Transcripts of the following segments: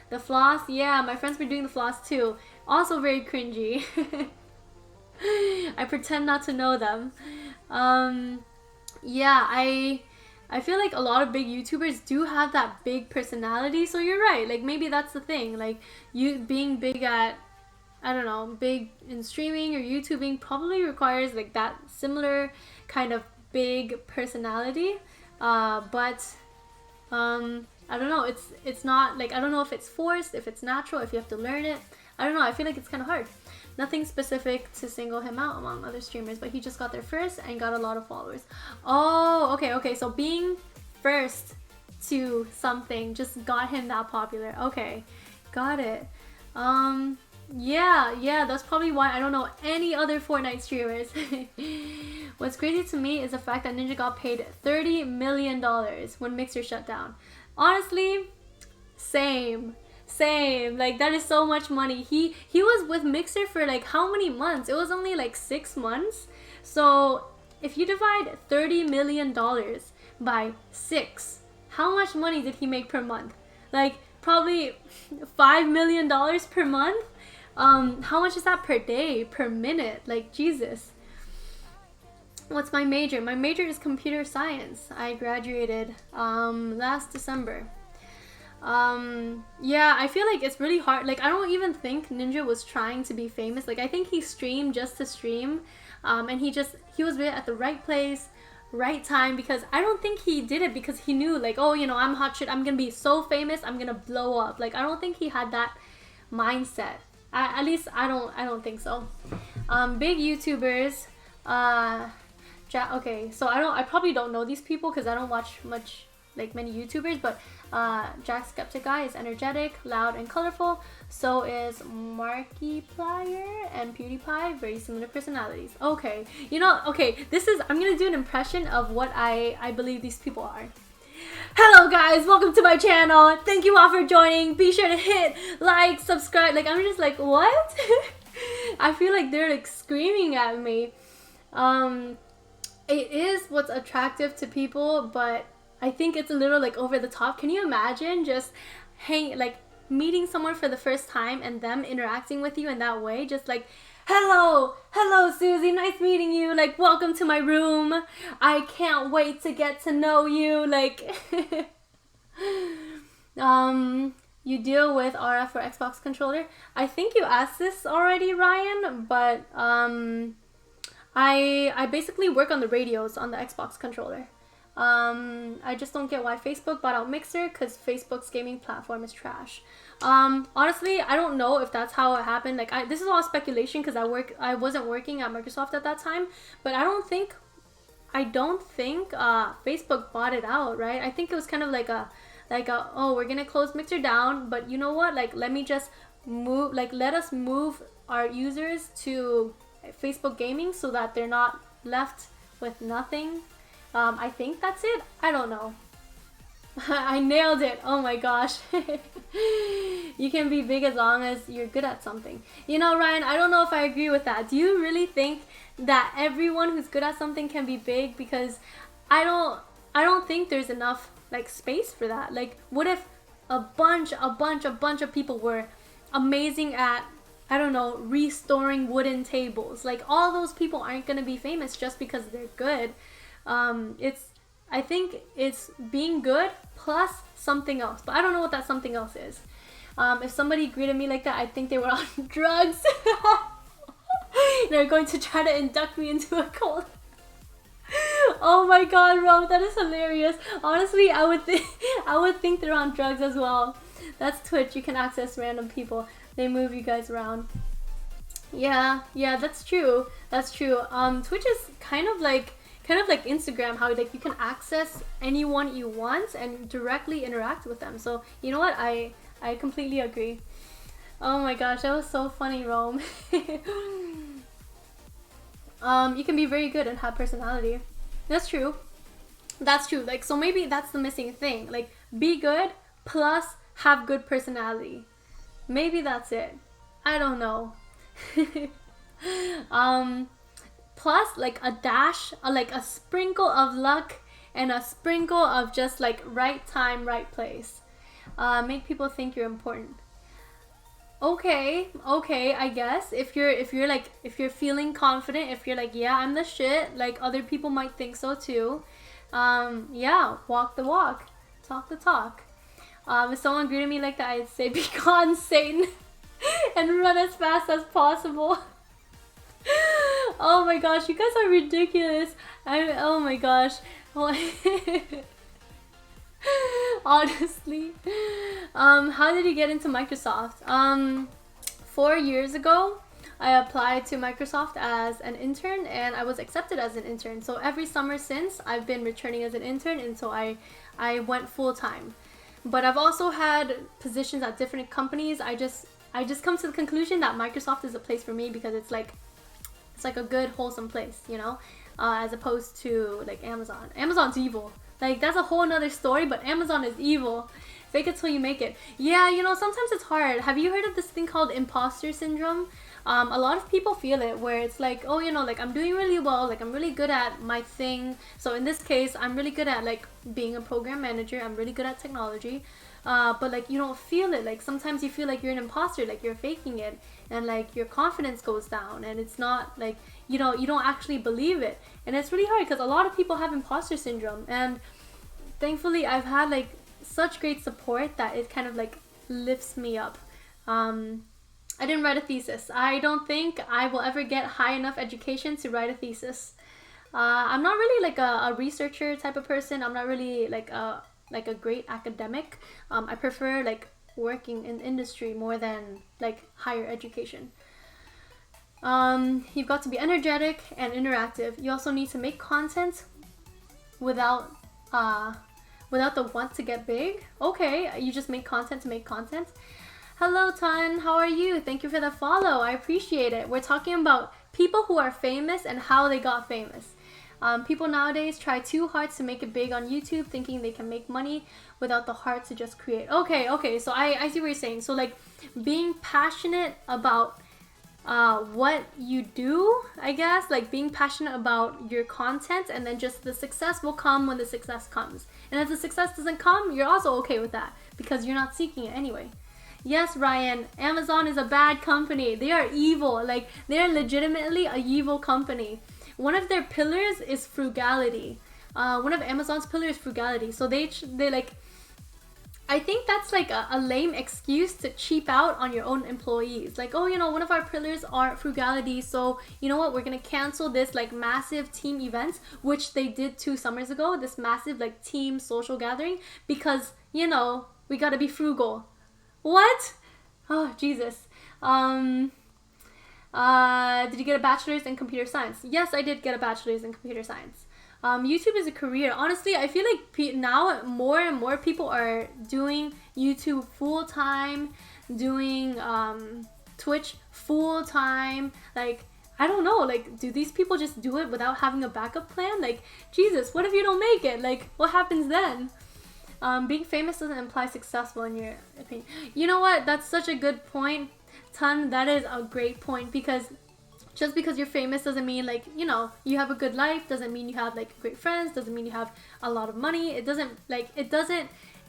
The floss, yeah, my friends were doing the floss too. Also very cringy. I pretend not to know them. Yeah, I feel like a lot of big YouTubers do have that big personality, so you're right. Like maybe that's the thing. Like you being big at, I don't know, big in streaming or YouTubing probably requires like that similar kind of big personality. But I don't know. It's not like, I don't know if it's forced, if it's natural, if you have to learn it. I don't know. I feel like it's kind of hard. Nothing specific to single him out among other streamers, but he just got there first and got a lot of followers. Oh, okay. So being first to something just got him that popular. Okay, got it. Yeah, that's probably why I don't know any other Fortnite streamers. What's crazy to me is the fact that Ninja got paid $30 million when Mixer shut down. Honestly, same. Like that is so much money. He was with Mixer for like how many months? It was only like 6 months. So if you divide $30 million by 6, how much money did he make per month? Like probably $5 million per month. How much is that per day, per minute? Like Jesus. What's my major? My major is computer science. I graduated last December. Yeah, I feel like it's really hard. Like I don't even think Ninja was trying to be famous. Like I think he streamed just to stream. And he was at the right place, right time, because I don't think he did it because he knew like, oh, you know, I'm hot shit, I'm gonna be so famous, I'm gonna blow up. Like I don't think he had that mindset. At least I don't think so. Big YouTubers. Okay, so I probably don't know these people because I don't watch many YouTubers, but Jacksepticeye is energetic, loud, and colorful. So is Markiplier and PewDiePie, very similar personalities. Okay, I'm gonna do an impression of what I believe these people are. Hello guys, welcome to my channel. Thank you all for joining. Be sure to hit like, subscribe. Like I'm just like, what? I feel like they're like screaming at me. It is what's attractive to people, but I think it's a little like over the top. Can you imagine just meeting someone for the first time and them interacting with you in that way? Just like, hello Susie, nice meeting you, like welcome to my room, I can't wait to get to know you, like you deal with RF or Xbox controller. I think you asked this already, Ryan, but I basically work on the radios on the Xbox controller. I just don't get why Facebook bought out Mixer, because Facebook's gaming platform is trash. Honestly, I don't know if that's how it happened. Like, this is all speculation because I wasn't working at Microsoft at that time, but I don't think Facebook bought it out, right? I think it was kind of like a oh, we're gonna close Mixer down, but you know what? Like, let us move our users to Facebook gaming so that they're not left with nothing. I think that's it. I don't know. I nailed it. Oh my gosh. You can be big as long as you're good at something. You know, Ryan, I don't know if I agree with that. Do you really think that everyone who's good at something can be big? Because I don't think there's enough like space for that. Like, what if a bunch of people were amazing at, I don't know, restoring wooden tables? Like, all those people aren't gonna be famous just because they're good. I think it's being good plus something else, but I don't know what that something else is. If somebody greeted me like that, I think they were on drugs. They're going to try to induct me into a cult. Oh my god, Rob, that is hilarious. Honestly, I would think they're on drugs as well. That's Twitch. You can access random people. They move you guys around. Yeah, that's true. Twitch is kind of like Instagram, how like you can access anyone you want and directly interact with them. So you know what, I completely agree. Oh my gosh, that was so funny, Rome. You can be very good and have personality. That's true. Like, so maybe that's the missing thing. Like, be good plus have good personality. Maybe that's it. I don't know. Plus like a dash, like a sprinkle of luck and a sprinkle of just like right time, right place. Make people think you're important. Okay, I guess if you're feeling confident, if you're like, yeah, I'm the shit, like other people might think so too. Yeah, walk the walk, talk the talk. If someone greeted me like that, I'd say, be gone, Satan, and run as fast as possible. Oh my gosh, you guys are ridiculous. Oh my gosh. Honestly. How did you get into Microsoft? 4 years ago, I applied to Microsoft as an intern and I was accepted as an intern. So every summer since, I've been returning as an intern, and so I went full time. But I've also had positions at different companies. I just come to the conclusion that Microsoft is a place for me because it's like a good wholesome place, you know, as opposed to like Amazon. Amazon's evil. Like that's a whole nother story, but Amazon is evil. Fake it till you make it. Yeah, you know, sometimes it's hard. Have you heard of this thing called imposter syndrome? A lot of people feel it, where it's like, oh, you know, like I'm doing really well, like I'm really good at my thing. So in this case, I'm really good at like being a program manager. I'm really good at technology. But like you don't feel it. Like sometimes you feel like you're an imposter, like you're faking it, and like your confidence goes down, and it's not like, you know, you don't actually believe it. And it's really hard because a lot of people have imposter syndrome, and thankfully I've had like such great support that it kind of like lifts me up. I didn't write a thesis. I don't think I will ever get high enough education to write a thesis. I'm not really like a researcher type of person. I'm not really like a great academic. I prefer like working in industry more than like higher education. You've got to be energetic and interactive. You also need to make content without the want to get big. Okay, you just make content to make content. Hello, Tan. How are you? Thank you for the follow. I appreciate it. We're talking about people who are famous and how they got famous. People nowadays try too hard to make it big on YouTube, thinking they can make money without the heart to just create. Okay. So I see what you're saying. So like being passionate about what you do, I guess, like being passionate about your content, and then just the success will come when the success comes. And if the success doesn't come, you're also okay with that because you're not seeking it anyway. Yes, Ryan, Amazon is a bad company. They are evil. Like, they're legitimately a evil company. One of their pillars is frugality. One of Amazon's pillars is frugality. So they like, I think that's like a lame excuse to cheap out on your own employees. Like, oh, you know, one of our pillars are frugality. So you know what? We're going to cancel this like massive team events, which they did 2 summers ago, this massive like team social gathering, because, you know, we got to be frugal. What? Oh, Jesus. Did you get a bachelor's in computer science? Yes, I did get a bachelor's in computer science. YouTube is a career. Honestly, I feel like now more and more people are doing YouTube full time, doing Twitch full time. Like, I don't know, like, do these people just do it without having a backup plan? Like, Jesus, what if you don't make it? Like, what happens then? Being famous doesn't imply successful in your opinion. You know what? That's such a good point, Ton. That is a great point, because just because you're famous doesn't mean, like, you know, you have a good life, doesn't mean you have like great friends, doesn't mean you have a lot of money. It doesn't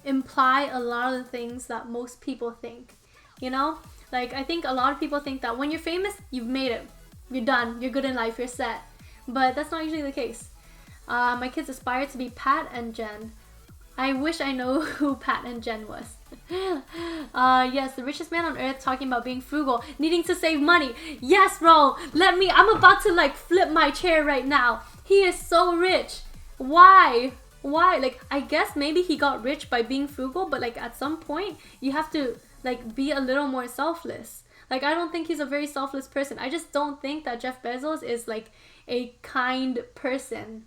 imply a lot of the things that most people think, you know? Like, I think a lot of people think that when you're famous, you've made it. You're done. You're good in life. You're set. But that's not usually the case. My kids aspire to be Pat and Jen. I wish I know who Pat and Jen was. Yes, the richest man on earth talking about being frugal, needing to save money. Yes, bro, I'm about to like flip my chair right now. He is so rich. Why? Like, I guess maybe he got rich by being frugal, but like at some point you have to like be a little more selfless. Like, I don't think he's a very selfless person. I just don't think that Jeff Bezos is like a kind person.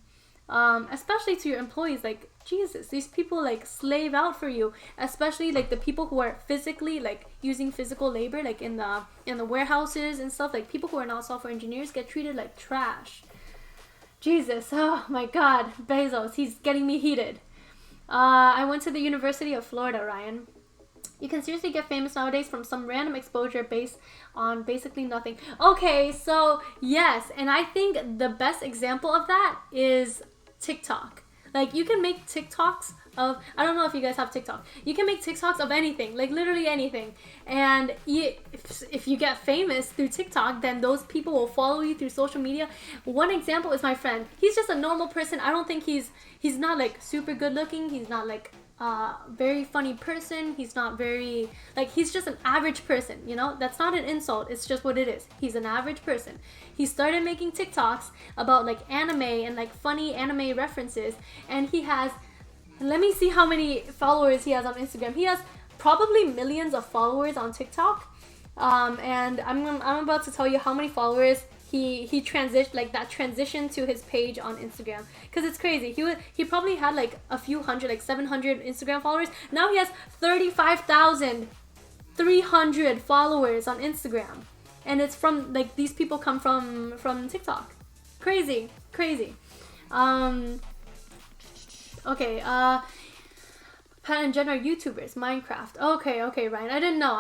Especially to your employees. Like, Jesus, these people like slave out for you, especially like the people who are physically like using physical labor, like in the warehouses and stuff. Like, people who are not software engineers get treated like trash. Jesus, oh my God, Bezos, he's getting me heated. I went to the University of Florida, Ryan. You can seriously get famous nowadays from some random exposure based on basically nothing. Okay, so yes, and I think the best example of that is TikTok. Like, you can make TikToks of, I don't know if you guys have TikTok. You can make TikToks of anything, like literally anything. And if you get famous through TikTok, then those people will follow you through social media. One example is my friend. He's just a normal person. I don't think he's not like super good looking. He's not like very funny person. He's not very, like, he's just an average person, you know? That's not an insult. It's just what it is. He's an average person. He started making TikToks about like anime and like funny anime references, and he has, let me see how many followers he has on Instagram. He has probably millions of followers on TikTok. And I'm about to tell you how many followers he transitioned, like that transition to his page on Instagram, because it's crazy. He probably had like a few hundred, like 700 Instagram followers. Now he has 35,300 followers on Instagram, and it's from like, these people come from TikTok. Crazy. Okay, Pat and Jen are YouTubers. Minecraft. Okay, Ryan. I didn't know.